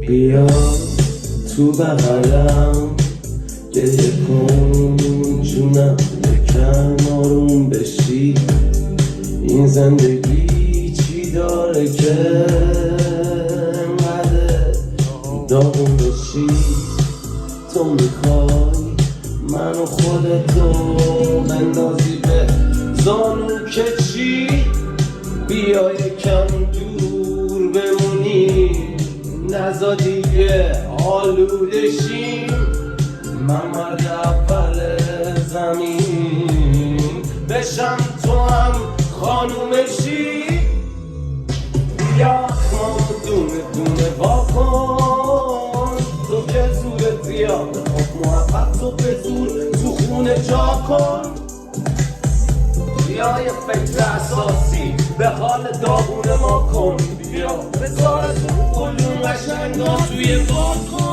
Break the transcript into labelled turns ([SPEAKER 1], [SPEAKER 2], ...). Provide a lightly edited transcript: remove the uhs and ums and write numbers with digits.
[SPEAKER 1] بیا تو بغلم گریه کن جونم یکم آروم بشی این زندگی چی داره که انقدر داغون بشی تو میخوای منو خودتو بندازی به زانو که چی بیا یکم دور بمونی نزا دیگه آلوده شیم من مرد اول زمین بشم تو هم خانومشی بیا ما دونه دونه واکن تو که زور زیاد خب محبت تو به زور تو خونه جا کن بیا یه فکر اساسی به حال داغون ما کن بیا بذار تو قلون قشنگا توی باد کن